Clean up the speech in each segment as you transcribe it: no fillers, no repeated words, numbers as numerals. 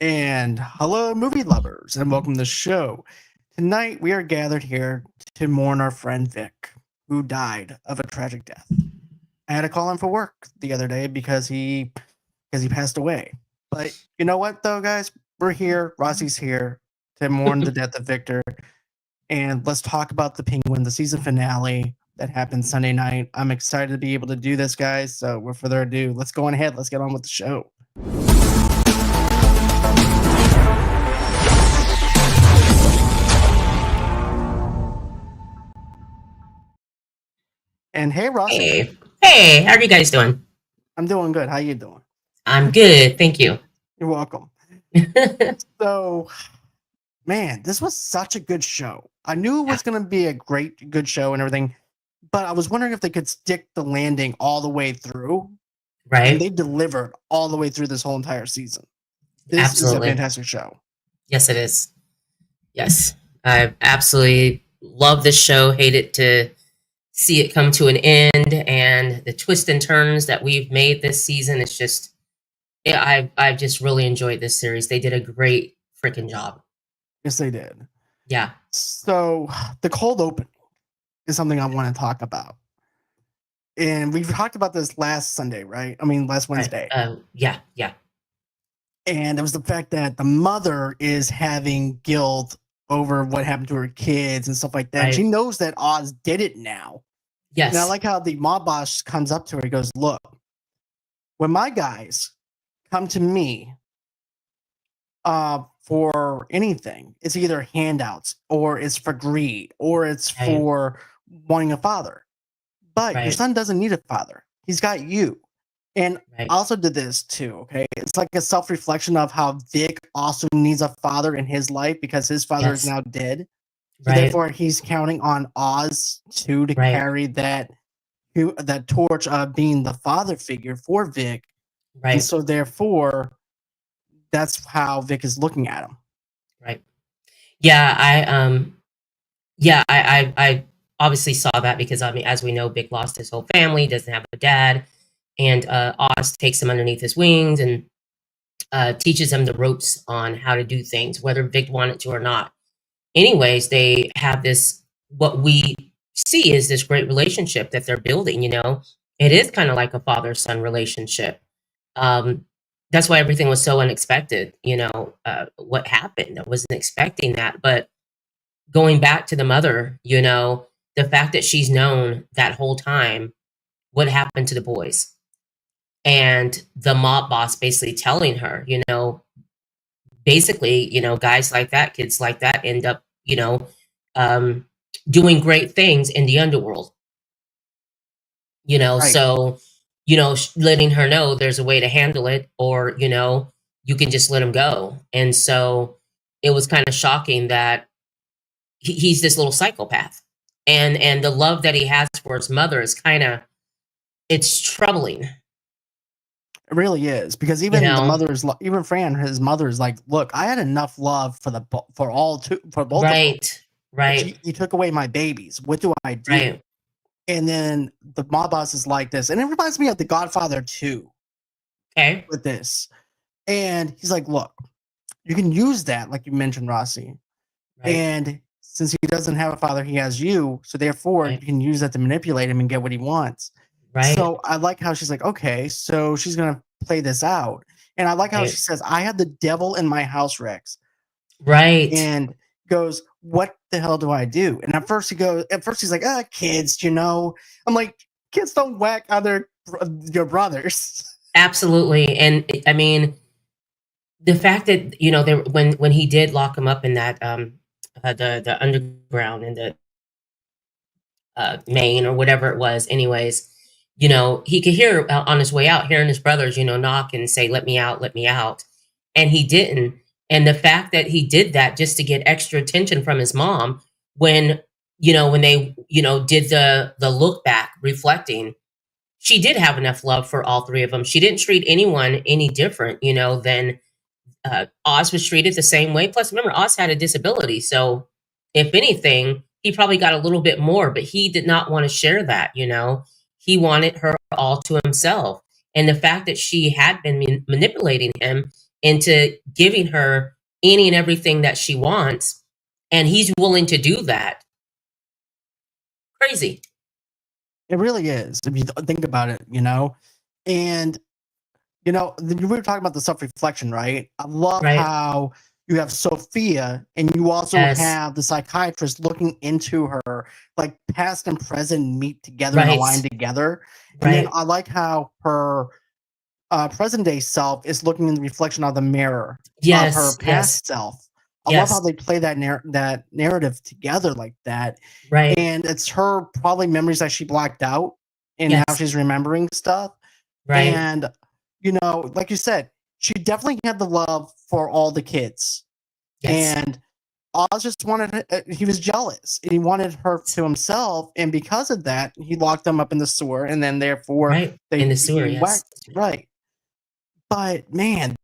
And hello, movie lovers, and welcome to the show. Tonight, we are gathered here to mourn our friend Vic, who died of a tragic death. I had to call him for work the other day because he passed away. But you know what, though, guys? We're here. Rossie's here to mourn the death of Victor, and let's talk about the Penguin, the season finale that happened Sunday night. I'm excited to be able to do this, guys. So, without further ado, let's go on ahead. Let's get on with the show. And hey, Rossie. Hey, how are you guys doing? I'm doing good. How you doing? I'm good, thank you. You're welcome. So, man, this was such a good show. I knew it was going to be a good show and everything, but I was wondering if they could stick the landing all the way through. Right. And they delivered all the way through this whole entire season. This Absolutely. is a fantastic show. Yes, it is. Yes. I absolutely love this show. Hate it to see it come to an end, and the twists and turns that we've made this season. It's just, I've just really enjoyed this series. They did a great freaking job. Yes, they did. Yeah. So the cold open is something I want to talk about. And we've talked about this last Sunday, right? I mean, last Wednesday. Yeah. And it was the fact that the mother is having guilt over what happened to her kids and stuff like that. Right. She knows that Oz did it now. Yes. And I like how the mob boss comes up to her. He goes, look, when my guys come to me for anything, it's either handouts or it's for greed or it's for wanting a father. But your son doesn't need a father. He's got you. And I also did this too, okay? It's like a self-reflection of how Vic also needs a father in his life because his father is now dead. So therefore, he's counting on Oz too to carry that torch of being the father figure for Vic. Right. And so therefore, that's how Vic is looking at him. Right. Yeah, I obviously saw that because, I mean, as we know, Vic lost his whole family, doesn't have a dad. And Oz takes him underneath his wings and teaches him the ropes on how to do things, whether Vic wanted to or not. Anyways, they have this, what we see is this great relationship that they're building, you know. It is kind of like a father-son relationship. That's why everything was so unexpected, you know, what happened. I wasn't expecting that. But going back to the mother, you know, the fact that she's known that whole time what happened to the boys. And the mob boss basically telling her, you know, basically, you know, guys like that, kids like that end up, you know, doing great things in the underworld. You know, so, you know, letting her know there's a way to handle it, or, you know, you can just let him go. And so it was kind of shocking that he's this little psychopath. And the love that he has for his mother is kind of, it's troubling. It really is, because even the mother's, even Fran, his mother's like, look, I had enough love for both of them. Right. You took away my babies. What do I do? Right. And then the mob boss is like this, and it reminds me of The Godfather 2. Okay. With this, and he's like, look, you can use that, like you mentioned, Rossie, and since he doesn't have a father, he has you, so therefore you can use that to manipulate him and get what he wants. Right. So I like how she's like, okay, so she's gonna play this out, and I like how she says, "I had the devil in my house, Rex." Right. And goes, "What the hell do I do?" And at first he's like, kids, you know. I'm like, kids don't whack your brothers. Absolutely, and I mean, the fact that, you know, there when he did lock him up in that the underground in the Maine or whatever it was, anyways. You know, he could hear on his way out, hearing his brothers, you know, knock and say, let me out. And he didn't. And the fact that he did that just to get extra attention from his mom when, you know, when they, you know, did the look back reflecting, she did have enough love for all three of them. She didn't treat anyone any different, you know, than Oz was treated the same way. Plus, remember, Oz had a disability. So if anything, he probably got a little bit more, but he did not want to share that, you know. He wanted her all to himself. And the fact that she had been manipulating him into giving her any and everything that she wants, and he's willing to do that. Crazy. It really is, if you think about it, And, we were talking about the self-reflection, right? I love Right. how you have Sophia and you also Yes. have the psychiatrist looking into her, like past and present meet together and Right. align together. And then Right. I like how her present day self is looking in the reflection of the mirror of her Yes. Yes. past self. I love how Yes. they play that narrative together like that, Right. and it's her probably memories that she blacked out, and now Yes. she's remembering stuff. Right. And like you said, she definitely had the love for all the kids, Yes. and Oz just wanted. He was jealous, and he wanted her to himself, and because of that, he locked them up in the sewer, and then therefore Right. In they the sewer. he Yes. whacked right. But man,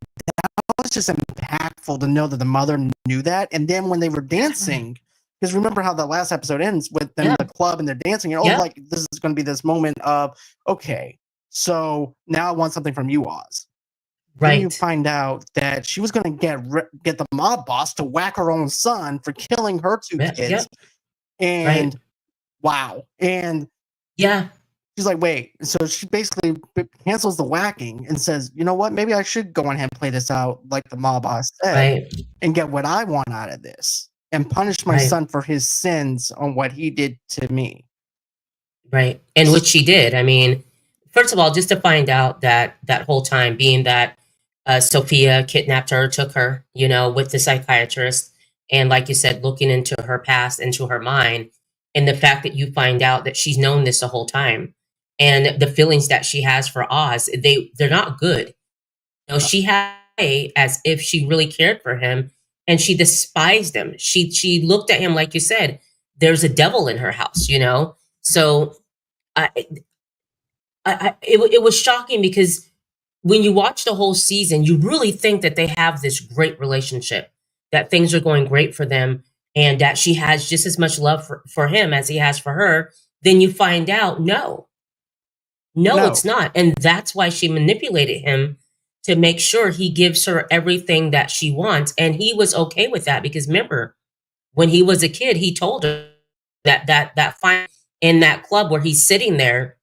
was just impactful to know that the mother knew that. And then when they were Yeah. dancing, because remember how the last episode ends with them in Yeah. the club and they're dancing, and Yeah. like this is going to be this moment of okay, so now I want something from you, Oz. Then you Right. find out that she was going to get the mob boss to whack her own son for killing her two Yeah. kids, Yep. Right. and wow, and Yeah. she's like, wait. So she basically cancels the whacking and says, you know what? Maybe I should go ahead and play this out like the mob boss said Right. and get what I want out of this and punish my Right. son for his sins on what he did to me. Right. And which she did. I mean, first of all, just to find out that that whole time, being that Sophia kidnapped her, took her, with the psychiatrist, and like you said, looking into her past, into her mind, and the fact that you find out that she's known this the whole time, and the feelings that she has for Oz, they're not good. She had as if she really cared for him, and she despised him. She looked at him like you said. There's a devil in her house. So I, it was shocking because when you watch the whole season, you really think that they have this great relationship, that things are going great for them, and that she has just as much love for him as he has for her. Then you find out, no, No, it's not. And that's why she manipulated him to make sure he gives her everything that she wants. And he was okay with that because remember, when he was a kid, he told her that fine in that club where he's sitting there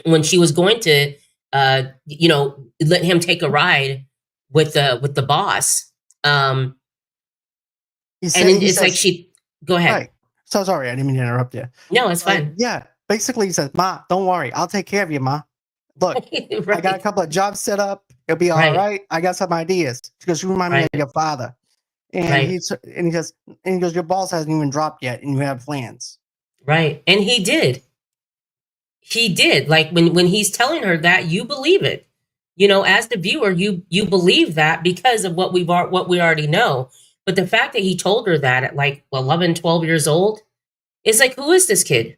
when she was going to let him take a ride with the boss. And then he it's like says, she go ahead. right. So sorry, I didn't mean to interrupt you. No, it's But fine. yeah, basically he says, Ma, don't worry. I'll take care of you, Ma. Look, I got a Right. couple of jobs set up. It'll be all Right. right. I got some ideas. She goes, you remind me of Right. your father. And Right. he goes, your balls hasn't even dropped yet, and you have plans. Right. And he did. He did. Like when he's telling her that, you believe it. As the viewer, you believe that because of what we already know. But the fact that he told her that at like 11, 12 years old, it's like, who is this kid?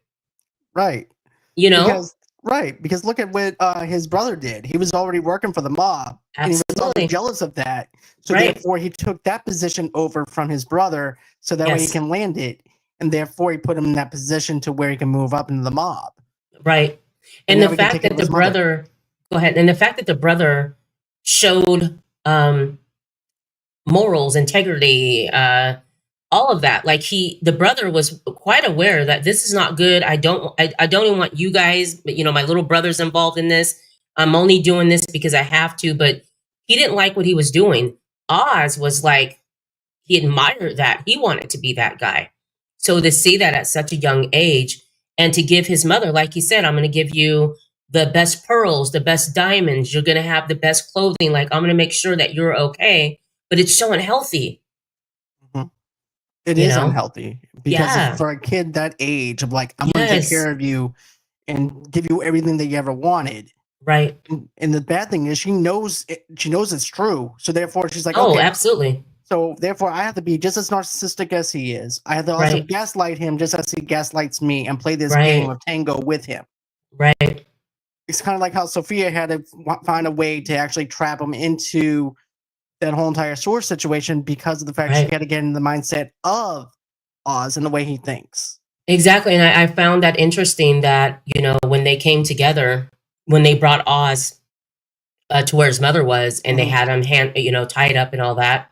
Right. You know? Because look at what his brother did. He was already working for the mob, and he was already Absolutely. jealous of that. So Right. therefore, he took that position over from his brother, so that way he Yes. can land it, and therefore he put him in that position to where he can move up into the mob, Right. and And the now he can fact take care that of the his mother. brother go ahead. And the fact that the brother showed morals, integrity, all of that. Like the brother was quite aware that this is not good. I don't even want you guys, but my little brother's involved in this. I'm only doing this because I have to, but he didn't like what he was doing. Oz was like, he admired that. He wanted to be that guy. So to see that at such a young age and to give his mother, like he said, I'm going to give you the best pearls, the best diamonds. You're going to have the best clothing. Like, I'm going to make sure that you're okay. But it's so unhealthy, Mhm. It you is know? unhealthy because Yeah. for a kid that age of like, I'm going to take Yes. care of you and give you everything that you ever wanted. Right. And the bad thing is she knows it's true. So therefore she's like, Oh, okay, absolutely. so therefore I have to be just as narcissistic as he is. I have to also Right. gaslight him just as he gaslights me and play this game Right. of tango with him. Right. It's kind of like how Sophia had to find a way to actually trap him into that whole entire source situation because of the fact she Right. had to get in the mindset of Oz and the way he thinks. Exactly. And I found that interesting that, when they came together, when they brought Oz to where his mother was, and they Mhm. had him tied up and all that.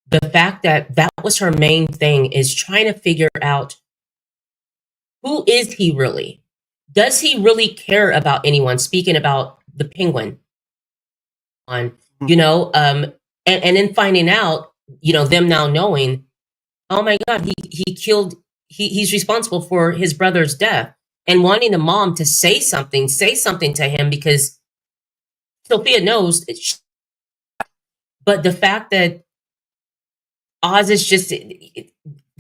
The fact that that was her main thing is trying to figure out, who is he really? Does he really care about anyone? Speaking about the penguin on, Mhm. you know, and then finding out, them now knowing, oh my God, he killed, he's responsible for his brother's death, and wanting the mom to say something to him, because Sophia knows, but the fact that Oz is just, the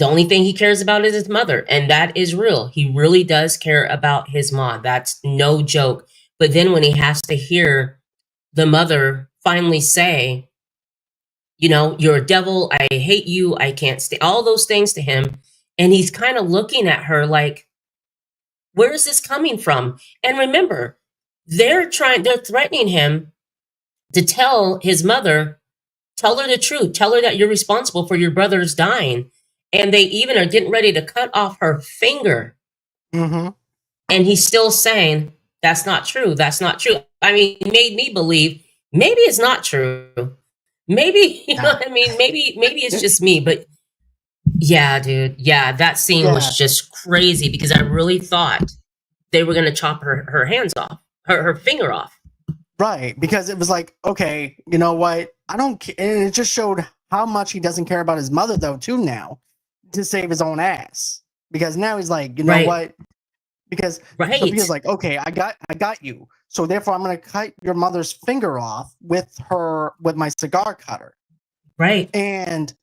only thing he cares about is his mother, and that is real. He really does care about his mom. That's no joke. But then when he has to hear the mother finally say, you're a devil, I hate you, I can't stay, all those things to him, and he's kind of looking at her like, where is this coming from? And remember, they're threatening him to tell his mother, tell her the truth, tell her that you're responsible for your brother's dying. And they even are getting ready to cut off her finger. Mhm. And he's still saying, that's not true. That's not true. I mean, it made me believe maybe it's not true. Maybe, you know Yeah. what I mean? Maybe it's just me. But yeah, dude. Yeah, that scene Yeah. was just crazy, because I really thought they were going to chop her hands off, her finger off. Right. Because it was like, okay, you know what? I don't care. And it just showed how much he doesn't care about his mother, though, too, now, to save his own ass. Because now he's like, you know Right. what? Because Right. Sophia's like, okay, I got you. So therefore, I'm going to cut your mother's finger off with my cigar cutter. Right. And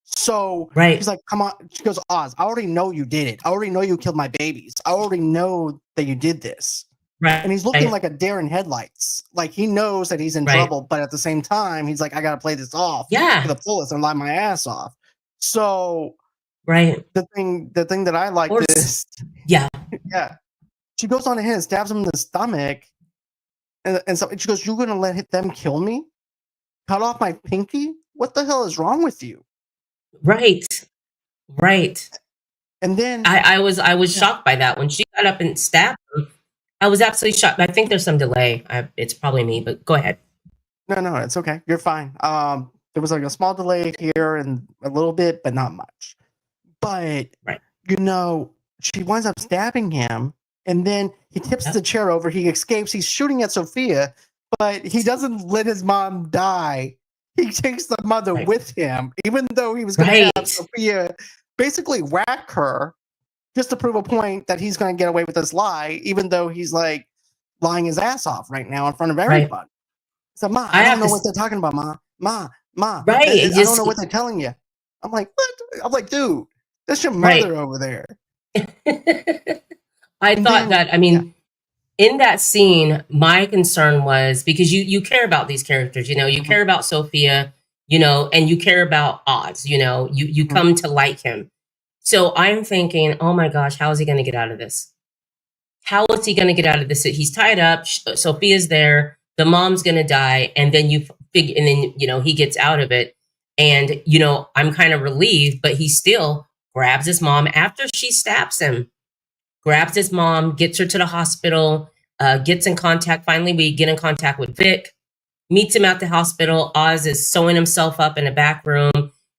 so Right. she's like, come on. She goes, Oz, I already know you did it. I already know you killed my babies. I already know that you did this. Right. And he's looking like a deer in headlights. Like, he knows that he's in Right. trouble, but at the same time, he's like, I got to play this off to Yeah. the fullest and lie my ass off. So Right. the thing that I liked is, yeah. yeah, she goes on ahead and stabs him in the stomach. And so she goes, you're going to let them kill me? Cut off my pinky? What the hell is wrong with you? Right. Right. And then I was shocked by that when she got up and stabbed him. I was absolutely shocked. I think there's some delay. It's probably me, but go ahead. No, it's okay. You're fine. There was like a small delay here and a little bit, but not much. But Right. She winds up stabbing him, and then he tips the chair over. He escapes. He's shooting at Sophia, but he doesn't let his mom die. He takes the mother with him, even though he was going to have Sophia basically whack her just to prove a point that he's going to get away with this lie, even though he's like lying his ass off right now in front of everybody. So, Ma, I don't know what they're talking about, Ma. Right. I don't know what they're telling you. I'm like, what? I'm like, dude, that's your mother over there. I thought that, I mean, in that scene, my concern was, because you care about these characters, you care about Sophia, and you care about Oz, you come to like him. So I'm thinking, oh my gosh, how is he going to get out of this? How is he going to get out of this? He's tied up. Sophia's there. The mom's going to die. And then he gets out of it. And, I'm kind of relieved, but he still grabs his mom after she stabs him, grabs his mom, gets her to the hospital, gets in contact. Finally, we get in contact with Vic, meets him at the hospital. Oz is sewing himself up in a back room,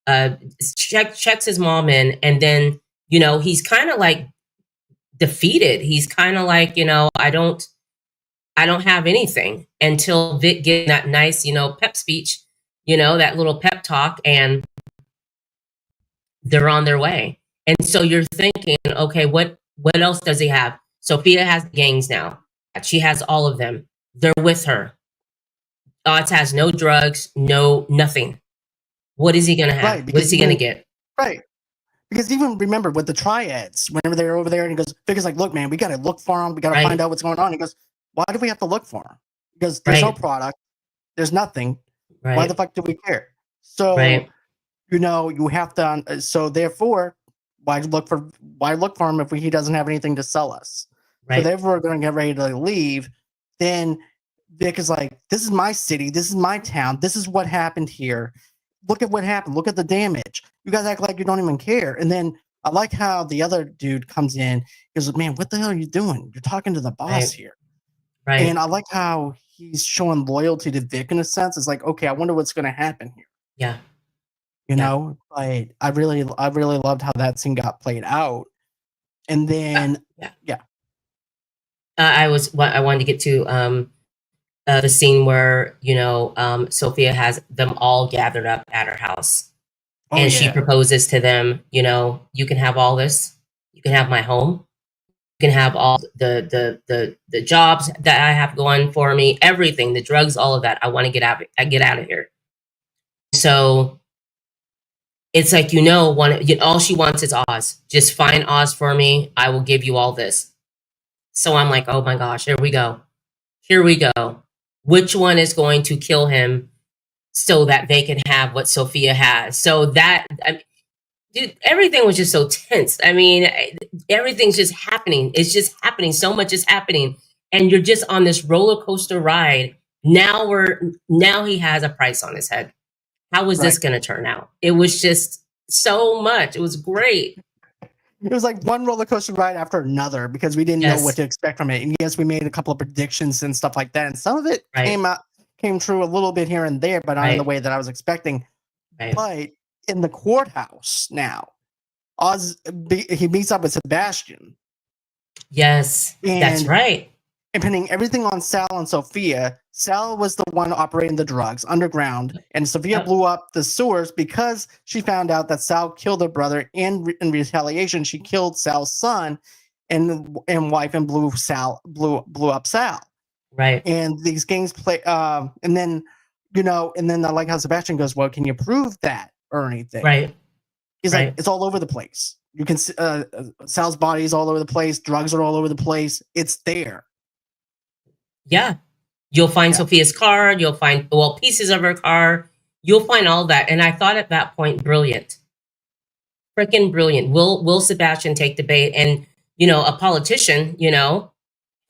checks his mom in, and then, he's kind of like defeated. He's kind of like, I don't have anything, until Vic gets that nice, pep speech, that little pep talk, and they're on their way. And so you're thinking, okay, what else does he have? Sophia has gangs now. She has all of them. They're with her. Oz has no drugs, nothing. What is he going to have? Right, what is he going to get? Right. Because even remember with the triads, whenever they're over there, and he goes, Vic is like, look, man, we got to look for him. We got to find out what's going on. He goes, why do we have to look for him? Because there's no product. There's nothing. Why the fuck do we care? So, you have to, so therefore, why look for him if he doesn't have anything to sell us? So therefore, we're going to get ready to leave. Then Vic is like, this is my city. This is my town. This is what happened here. Look at what happened. Look at the damage. You guys act like you don't even care. And then I like how the other dude comes in. He goes, man, what the hell are you doing? You're talking to the boss here. Right. And I like how he's showing loyalty to Vic in a sense. It's like, okay, I wonder what's going to happen here. Yeah. You Yeah. know, but I really loved how that scene got played out. And then, yeah. I wanted to get to the scene where, Sophia has them all gathered up at her house. Oh, And she yeah. proposes to them, you can have all this. You can have my home. You can have all the jobs that I have going for me, everything, the drugs, all of that. I want to get out of here. So it's like, all she wants is Oz. Just find Oz for me. I will give you all this. So I'm like, oh my gosh, here we go. Here we go. Which one is going to kill him so that they can have what Sophia has? So that, dude, everything was just so tense. I mean, everything's just happening. It's just happening. So much is happening. And you're just on this roller coaster ride. Now he has a price on his head. How is this going to turn out? It was just so much. It was great. It was like one roller coaster ride after another because we didn't know what to expect from it. And yes, we made a couple of predictions and stuff like that. And some of it came true a little bit here and there, but not in the way that I was expecting. Right. But in the courthouse now, Oz, he meets up with Sebastian. Yes, that's right. And pinning everything on Sal and Sophia. Sal was the one operating the drugs underground, and Sophia blew up the sewers because she found out that Sal killed her brother. In retaliation, she killed Sal's son and wife and blew up Sal. Right. And these gangs play, and then I like how Sebastian goes, "Well, can you prove that or anything?" Right. He's like, "It's all over the place. You can Sal's body is all over the place. Drugs are all over the place. It's there." Yeah. You'll find Sophia's car. You'll find, pieces of her car. You'll find all that. And I thought at that point, brilliant. Freaking brilliant. Will Sebastian take the bait? And, a politician,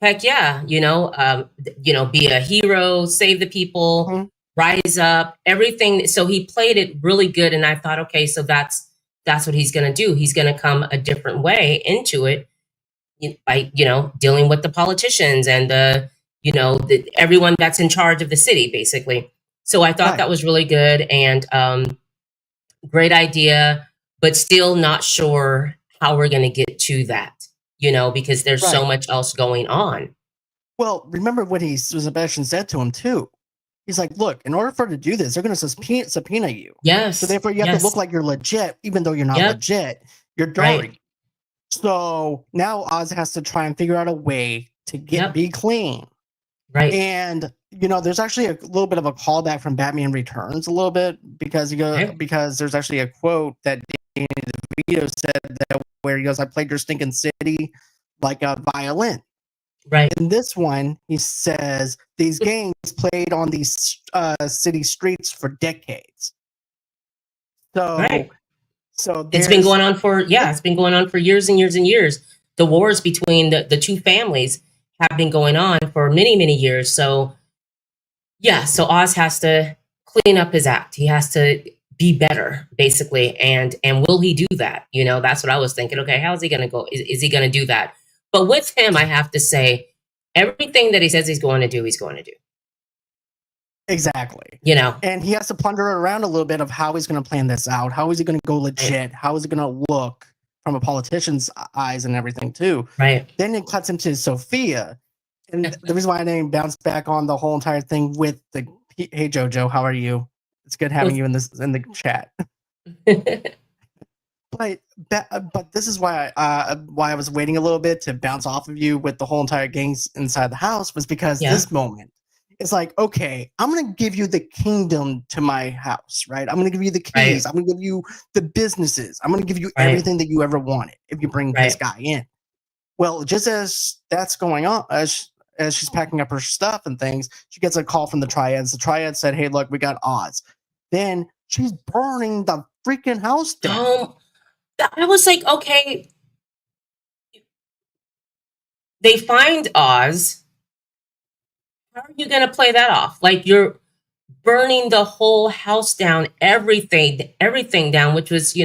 heck yeah, be a hero, save the people, rise up, everything. So he played it really good. And I thought, okay, so that's what he's going to do. He's going to come a different way into it by, dealing with the politicians and everyone that's in charge of the city, basically. So I thought that was really good and great idea, but still not sure how we're going to get to that, because there's so much else going on. Well, remember what Sebastian said to him too. He's like, "Look, in order for her to do this, they're going to subpoena you. Yes. So therefore, you have to look like you're legit, even though you're not legit. You're dirty." Right. So now Oz has to try and figure out a way to be clean. Right. And there's actually a little bit of a callback from Batman Returns a little bit because because there's actually a quote that Danny DeVito said that where he goes, "I played your stinking city like a violin." Right. In this one, he says these gangs played on these city streets for decades. So, so it's been going on for it's been going on for years and years and years. The wars between the two families have been going on for many, many years. So, so Oz has to clean up his act. He has to be better, basically. And will he do that? That's what I was thinking. Okay, how is he going to go? Is he going to do that? But with him, I have to say, everything that he says he's going to do, he's going to do. Exactly. And he has to plunder around a little bit of how he's going to plan this out. How is he going to go legit? How is it going to look from a politician's eyes and everything too? Right. Then it cuts into Sophia. And the reason why I didn't bounce back on the whole entire thing with the, "Hey Jojo, how are you? It's good having you in the chat." But this is why I was waiting a little bit to bounce off of you with the whole entire gangs inside the house was because this moment, it's like, okay, I'm going to give you the kingdom to my house, right? I'm going to give you the keys. I'm going to give you the businesses. I'm going to give you everything that you ever wanted if you bring this guy in. Well, just as that's going on, as she's packing up her stuff and things, she gets a call from the Triads. The Triad said, "Hey, look, we got Oz." Then she's burning the freaking house down. I was like, okay. They find Oz. How are you going to play that off? Like, you're burning the whole house down, everything down, which was,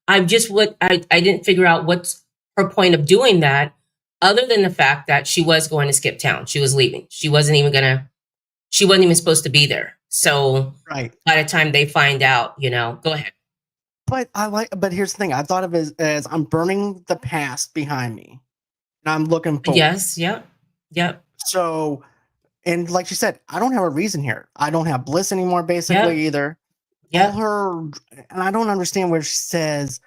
I didn't figure out what's her point of doing that other than the fact that she was going to skip town. She was leaving. She wasn't even going to she wasn't even supposed to be there. So Right. by the time they find out, go ahead. But here's the thing. I thought of it as I'm burning the past behind me and I'm looking forward. Yes. Yep. So, and like you said, I don't have a reason here. I don't have bliss anymore, basically, Yep. either. Yep. And I don't understand where she says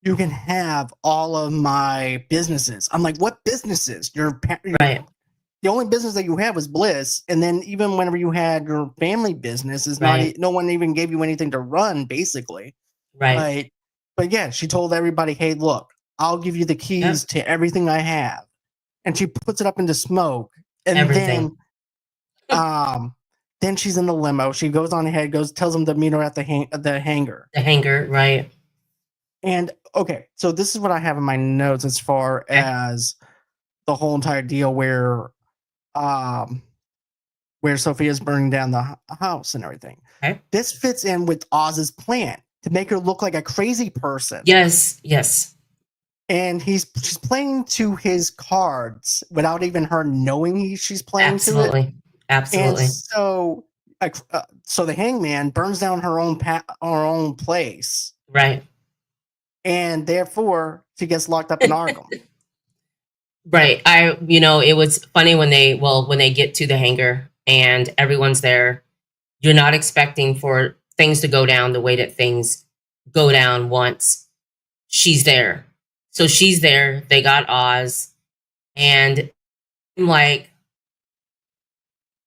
you can have all of my businesses. I'm like, what businesses? Right. The only business that you have was bliss, and then even whenever you had your family business, is Right. no one even gave you anything to run, basically. Right. But yeah, she told everybody, "Hey, look, I'll give you the keys to everything I have," and she puts it up into smoke, and Everything. then she's in the limo. She goes on ahead, tells them to meet her at the hangar. The hangar. Right. And okay, so this is what I have in my notes as far as the whole entire deal where Sophia's burning down the house and everything. Okay. This fits in with Oz's plan to make her look like a crazy person. Yes. And she's playing to his cards without even her knowing she's playing to it. Absolutely. And so the hangman burns down her own place. Right. And therefore she gets locked up in Arkham. Right. It was funny when they get to the hangar and everyone's there. You're not expecting for things to go down the way that things go down once she's there. So she's there. They got Oz, and I'm like,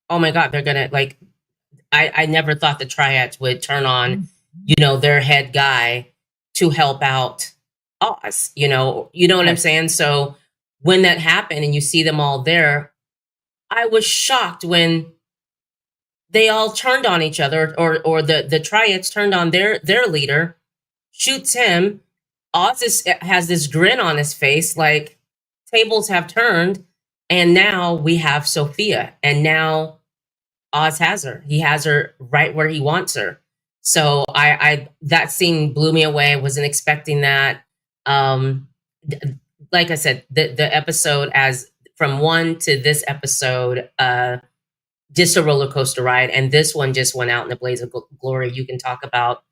oh my God, they're gonna like. I never thought the triads would turn on, their head guy to help out Oz. You know what I'm saying? So when that happened and you see them all there, I was shocked when they all turned on each other, or the triads turned on their leader, shoots him. Oz has this grin on his face, like tables have turned, and now we have Sophia, and now Oz has her. He has her right where he wants her. So I that scene blew me away. Wasn't expecting that. Like I said, the episode, as from one to this episode, just a roller coaster ride, and this one just went out in a blaze of glory. You can talk about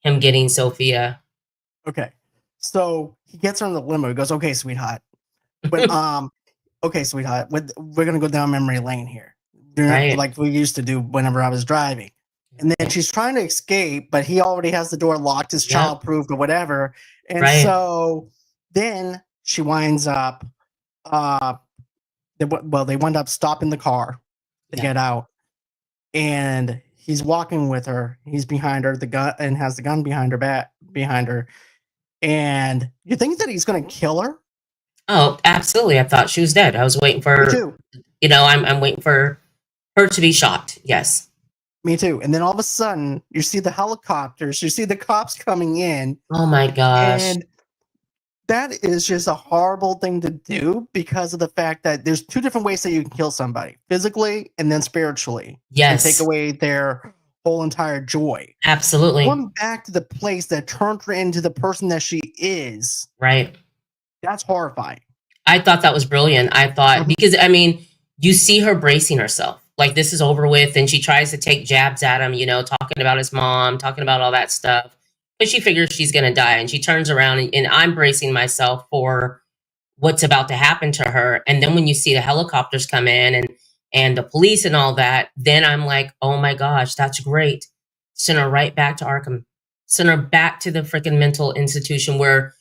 him getting Sophia. Okay. So he gets her in the limo. He goes, "Okay, sweetheart. Okay, sweetheart. We're gonna go down memory lane here, Right. like we used to do whenever I was driving." And then she's trying to escape, but he already has the door locked, it's childproof or whatever. And so then she winds up. They wind up stopping the car to get out, and he's walking with her. He's behind her, the gun, and has the gun behind her. And you think that he's going to kill her? Oh, absolutely. I thought she was dead. I was waiting for, Me too. I'm waiting for her to be shot. Yes. Me too. And then all of a sudden, you see the helicopters, you see the cops coming in. Oh my gosh. And that is just a horrible thing to do because of the fact that there's two different ways that you can kill somebody, physically and then spiritually. Yes. And take away their whole entire joy. Absolutely. Going back to the place that turned her into the person that she is. Right. That's horrifying. I thought that was brilliant. I thought, because you see her bracing herself. Like, this is over with, and she tries to take jabs at him, talking about his mom, talking about all that stuff. But she figures she's going to die, and she turns around, and I'm bracing myself for what's about to happen to her. And then when you see the helicopters come in and the police and all that, then I'm like, oh my gosh, that's great. Send her right back to Arkham. Send her back to the freaking mental institution where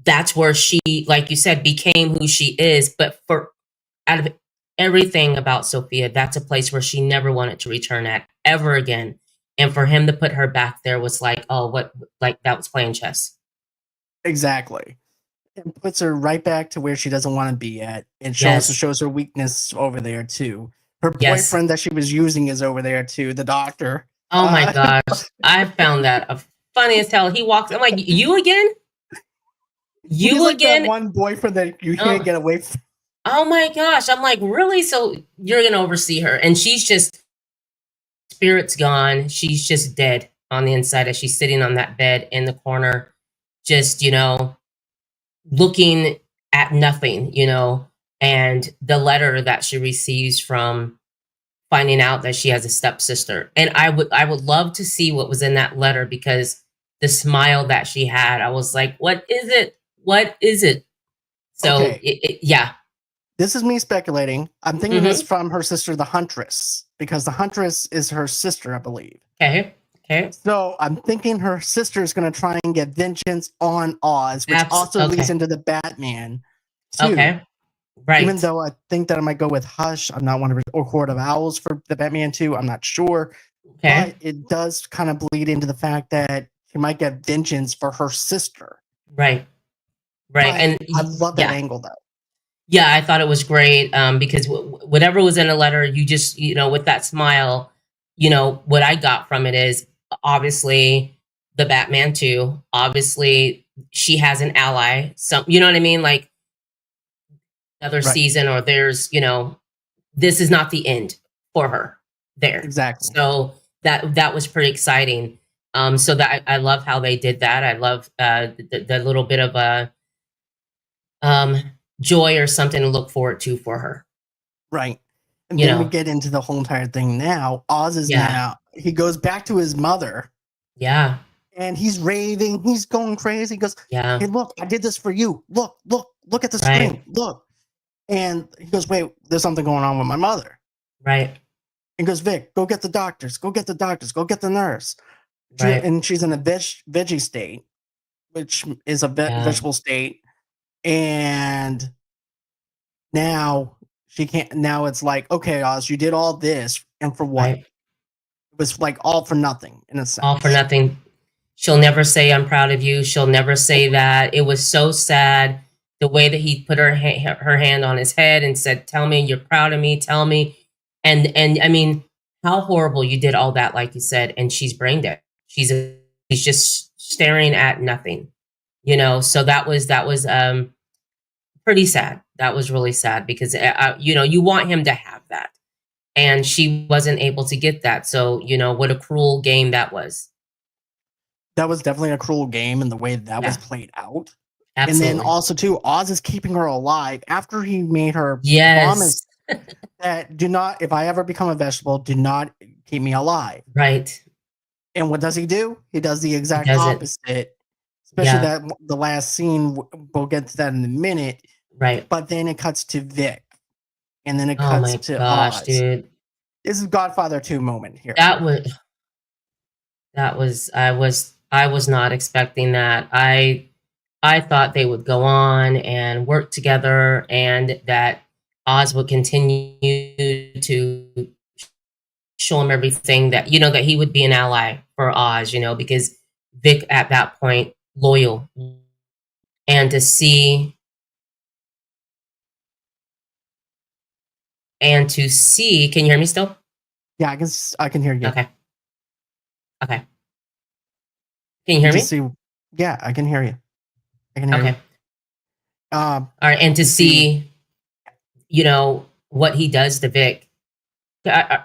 that's where she, like you said, became who she is. But out of everything about Sophia, that's a place where she never wanted to return at ever again. And for him to put her back there was like, oh, that was playing chess. Exactly. And puts her right back to where she doesn't want to be at. And shows her weakness over there too. Her boyfriend that she was using is over there too, the doctor. Oh my gosh. I found that funny as hell. He walks, I'm like, you again? You again? That one boyfriend that you can't get away from. Oh my gosh. I'm like, really? So you're going to oversee her. And she's just, spirit's gone. She's just dead on the inside as she's sitting on that bed in the corner, just, looking at nothing, and the letter that she receives from finding out that she has a stepsister. And I would love to see what was in that letter, because the smile that she had, I was like, what is it? What is it? So Okay. yeah. This is me speculating. I'm thinking Mhm. this from her sister, the Huntress, because the Huntress is her sister, I believe. Okay. Okay. So I'm thinking her sister is going to try and get vengeance on Oz, which also leads Okay. into the Batman too. Okay. Right. Even though I think that I might go with Hush, I'm not 100%, or Court of Owls for the Batman 2. I'm not sure. Okay. But it does kind of bleed into the fact that she might get vengeance for her sister. Right. Right. But And I love that angle, though. Yeah, I thought it was great, because whatever was in a letter, you just, with that smile, what I got from it is obviously the Batman too. Obviously, she has an ally. Some, you know what I mean? Like another Right. season, or there's, this is not the end for her there. Exactly. So that was pretty exciting. So that I love how they did that. I love the little bit of a joy or something to look forward to for her. Right. And You then we know. get into the whole entire thing now. Oz is Yeah. now, he goes back to his mother. Yeah. And he's raving. He's going crazy. He goes, Yeah. hey, look, I did this for you. Look at the Right. screen. Look. And he goes, wait, there's something going on with my mother. Right. And goes, Vic, go get the doctors. Go get the doctors. Go get the nurse. Right. And she's in a veggie state, which is a vegetable state. And now she can't. Now it's like, okay, Oz, you did all this, and for what? Right. It was like all for nothing, in a sense. All for nothing. She'll never say I'm proud of you. She'll never say that. It was so sad the way that he put her hand on his head and said, "Tell me you're proud of me. Tell me." And I mean, how horrible you did all that, like you said. And she's brain dead. She's just staring at nothing. So that was pretty sad. That was really sad, because you want him to have that, and she wasn't able to get that. So what a cruel game that was. That was definitely a cruel game in the way that was played out. Absolutely. And then also too, Oz is keeping her alive after he made her promise that do not, if I ever become a vegetable, do not keep me alive. Right. And what does he do? He does the exact opposite. Especially that the last scene, we'll get to that in a minute. Right. But then it cuts to Vic. And then it cuts to Oz. Dude. This is Godfather 2 moment here. I was not expecting that. I thought they would go on and work together, and that Oz would continue to show him everything, that that he would be an ally for Oz, because Vic at that point loyal. And to see can you hear me still? Yeah, I can hear you. Okay. Can you hear me? Yeah, I can hear you. I can hear you. All right, and to see, what he does to Vic. I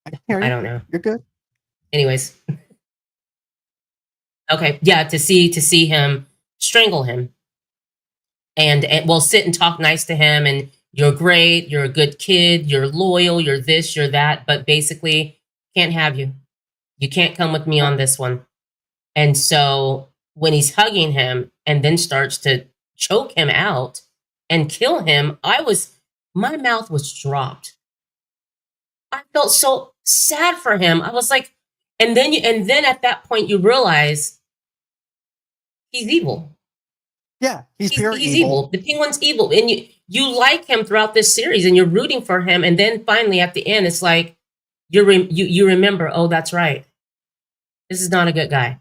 can hear you. I don't know. You're good. Anyways. Okay, yeah, to see him strangle him, and we'll sit and talk nice to him, and you're great, you're a good kid, you're loyal, you're this, you're that, but basically can't have you. You can't come with me on this one. And so when he's hugging him and then starts to choke him out and kill him, my mouth was dropped. I felt so sad for him. I was like, and then at that point you realize he's evil. Yeah, he's pure evil. The Penguin's evil, and you like him throughout this series, and you're rooting for him, and then finally at the end, it's like you remember, oh, that's right, this is not a good guy.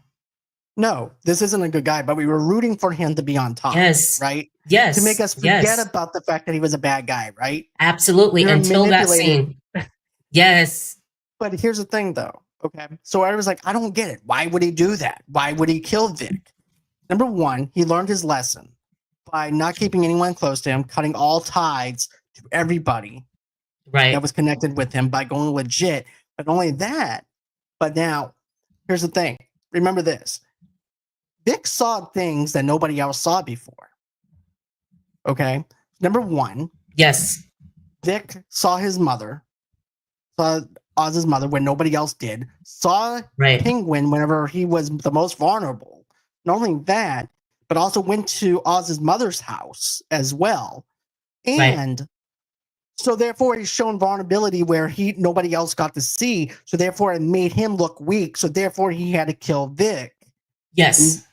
No, this isn't a good guy, but we were rooting for him to be on top. Yes, right. Yes, to make us forget about the fact that he was a bad guy, right? Absolutely, until that scene. Yes. But here's the thing, though. Okay, so I was like, I don't get it. Why would he do that? Why would he kill Vic? Number one, he learned his lesson by not keeping anyone close to him, cutting all ties to everybody that was connected with him by going legit. But only that, but now, here's the thing. Remember this. Vic saw things that nobody else saw before. Okay? Number one. Yes. Vic saw his mother, saw Oz's mother when nobody else did, saw Right. Penguin whenever he was the most vulnerable. Not only that, but also went to Oz's mother's house as well. And so therefore he's shown vulnerability where nobody else got to see. So therefore it made him look weak. So therefore he had to kill Vic. Yes.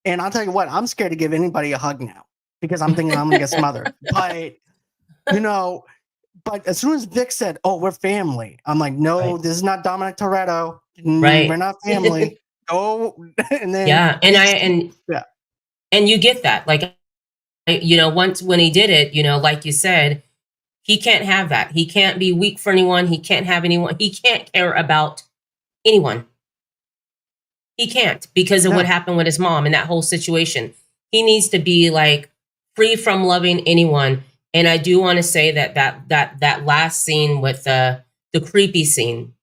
And I'll tell you what, I'm scared to give anybody a hug now because I'm thinking I'm gonna get smothered. But but as soon as Vic said, "Oh, we're family," I'm like, "No, this is not Dominic Toretto. Right. We're not family." Oh, and then yeah, and you get that, like, once when he did it, like you said, he can't have that. He can't be weak for anyone. He can't have anyone. He can't care about anyone. He can't because of what happened with his mom and that whole situation. He needs to be like free from loving anyone. And I do want to say that last scene with the creepy scene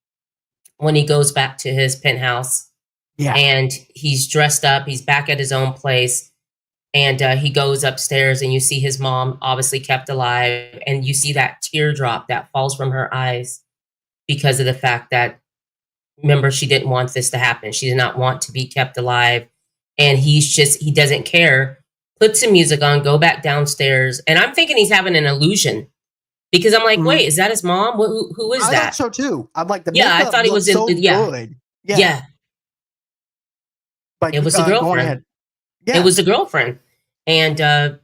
when he goes back to his penthouse, and he's dressed up, he's back at his own place, and he goes upstairs, and you see his mom obviously kept alive, and you see that teardrop that falls from her eyes because of the fact that, remember, she didn't want this to happen. She did not want to be kept alive. And he doesn't care. Put some music on, go back downstairs. And I'm thinking he's having an illusion because I'm like, wait, is that his mom? Who is that? I thought so too. I'm like, I thought he was so good. Yeah. But it was the girlfriend. Yeah. It was the girlfriend. And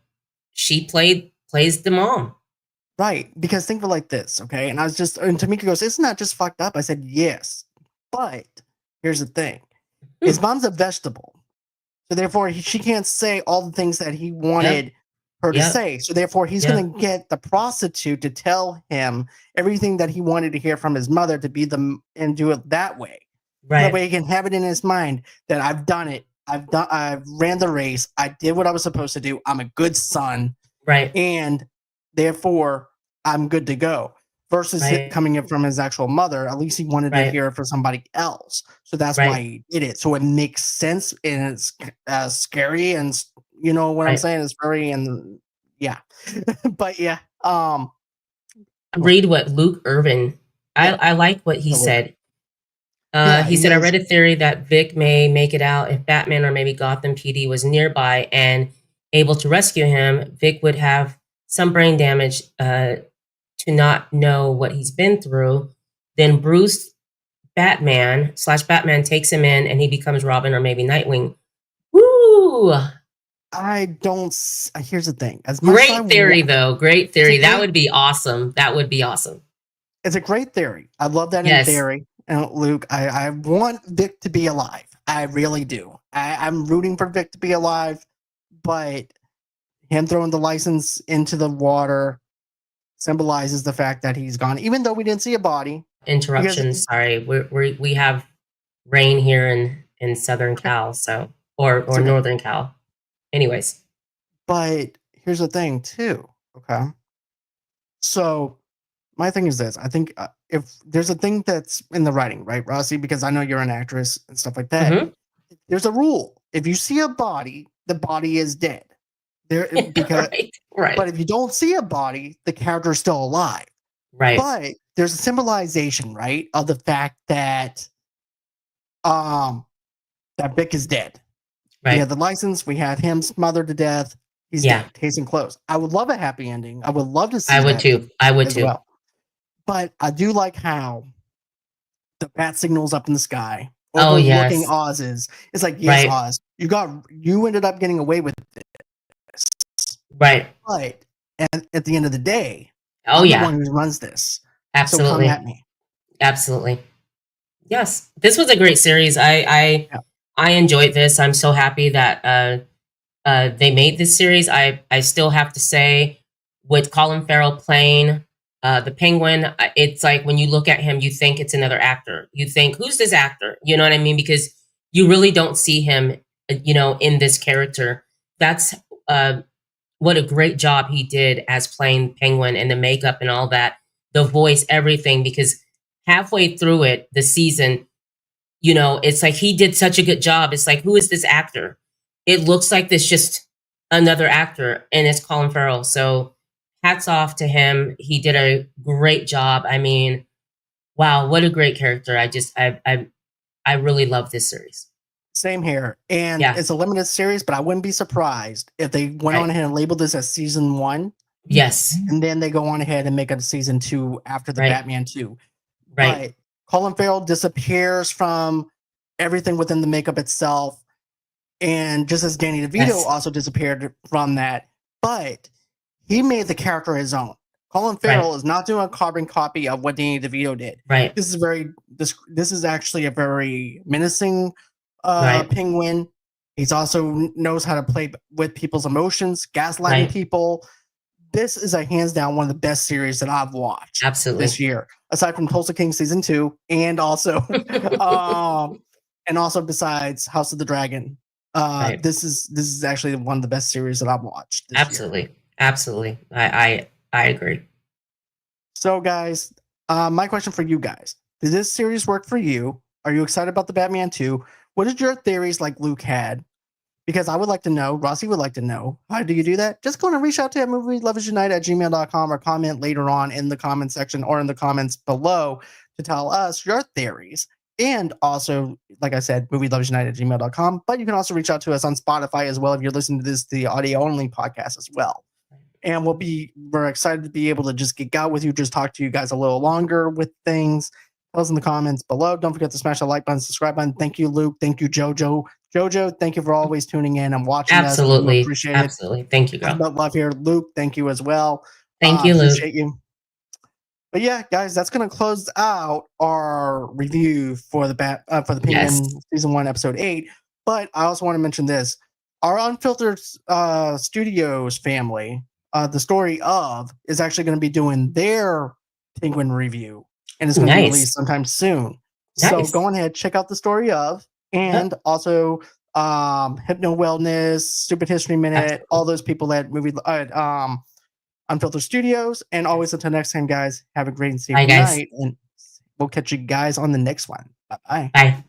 she plays the mom. Right. Because think of it like this, okay? And Tamika goes, "Isn't that just fucked up?" I said, "Yes. But here's the thing. His mom's a vegetable. So therefore, she can't say all the things that he wanted her to say. So therefore, he's going to get the prostitute to tell him everything that he wanted to hear from his mother and do it that way. Right. That way he can have it in his mind that I've done it. I've ran the race. I did what I was supposed to do. I'm a good son. Right. And therefore, I'm good to go. Versus it coming in from his actual mother, at least he wanted to hear it from somebody else. So that's why he did it. So it makes sense, and it's scary, and you know what I'm saying? It's very, but yeah. Read what Luke Irvin. I like what he said. He said, "I read a theory that Vic may make it out if Batman or maybe Gotham PD was nearby and able to rescue him. Vic would have some brain damage to not know what he's been through. Then Bruce Batman takes him in, and he becomes Robin or maybe Nightwing." Woo! Here's the thing. Great theory, though. Great theory. That would be awesome. That would be awesome. It's a great theory. I love that in theory. And Luke, I want Vic to be alive. I really do. I'm rooting for Vic to be alive, but him throwing the license into the water symbolizes the fact that he's gone, even though we didn't see a body. Interruption. Sorry, we have rain here in Southern Cal, so or Northern Cal. Anyways, but here's the thing too. Okay, so my thing is this: I think if there's a thing that's in the writing, right, Rossie? Because I know you're an actress and stuff like that. There's a rule: if you see a body, the body is dead. Because But if you don't see a body, the character is still alive. Right. But there's a symbolization, right, of the fact that that Vic is dead. Right. We have the license. We have him smothered to death. He's dead. Case and closed. I would love a happy ending. I would love to see. I would too. Well. But I do like how the bat signals up in the sky. Overlooking Oz's. It's like, yes, Oz, you ended up getting away with this. Right. But at the end of the day, I'm the one who runs this. Absolutely. So come at me. Absolutely. Yes. This was a great series. I enjoyed this. I'm so happy that they made this series. I still have to say, with Colin Farrell playing the Penguin, it's like when you look at him, you think it's another actor. You think, who's this actor? You know what I mean? Because you really don't see him, in this character. That's what a great job he did as playing Penguin, and the makeup and all that, the voice, everything. Because halfway through the season, it's like he did such a good job. It's like, who is this actor? It looks like this just another actor, and it's Colin Farrell. So hats off to him. He did a great job. I mean, wow, what a great character. I really love this series. Same here. And Yeah. it's a limited series, but I wouldn't be surprised if they went on Right. ahead and labeled this as season 1. Yes. And then they go on ahead and make a season 2 after the Right. Batman 2. Right. But Colin Farrell disappears from everything within the makeup itself. And just as Danny DeVito Yes. also disappeared from that. But he made the character his own. Colin Farrell is not doing a carbon copy of what Danny DeVito did. Right. This is actually a very menacing Right. penguin. He's also knows how to play with people's emotions, gaslighting Right. people. This is a hands down one of the best series that I've watched Absolutely. this year, aside from Tulsa King season 2, and also besides House of the Dragon. Right. This is actually one of the best series that I've watched this Absolutely. year. Absolutely. I agree. So, guys, my question for you guys: did this series work for you? Are you excited about the Batman 2? What is your theories, like Luke had? Because I would like to know. Rossie would like to know. How do you do that? Just go and reach out to movieloversunite@gmail.com or comment later on in the comment section or in the comments below to tell us your theories. And also, like I said, movieloversunite@gmail.com. But you can also reach out to us on Spotify as well if you're listening to this, the audio only podcast as well. And we're excited to be able to just geek out with you, just talk to you guys a little longer with things. Tell us in the comments below. Don't forget to smash the like button, subscribe button. Thank you, Luke. Thank you, Jojo. Jojo, thank you for always tuning in and watching Absolutely. us. We appreciate Absolutely. Thank you, it. Nothing girl. but love here. Luke, thank you as well. Thank you, Luke. Appreciate you. But yeah, guys, that's going to close out our review for the Penguin Yes. season 1, episode 8. But I also want to mention this: our Unfiltered Studios family, the story of, is actually going to be doing their Penguin review, and it's going to be released sometime soon. So go on ahead, check out the story of, and also Hypno Wellness, Stupid History Minute, all those people at Unfiltered Studios. And always until next time, guys, have a great and safe night. And we'll catch you guys on the next one. Bye-bye. Bye.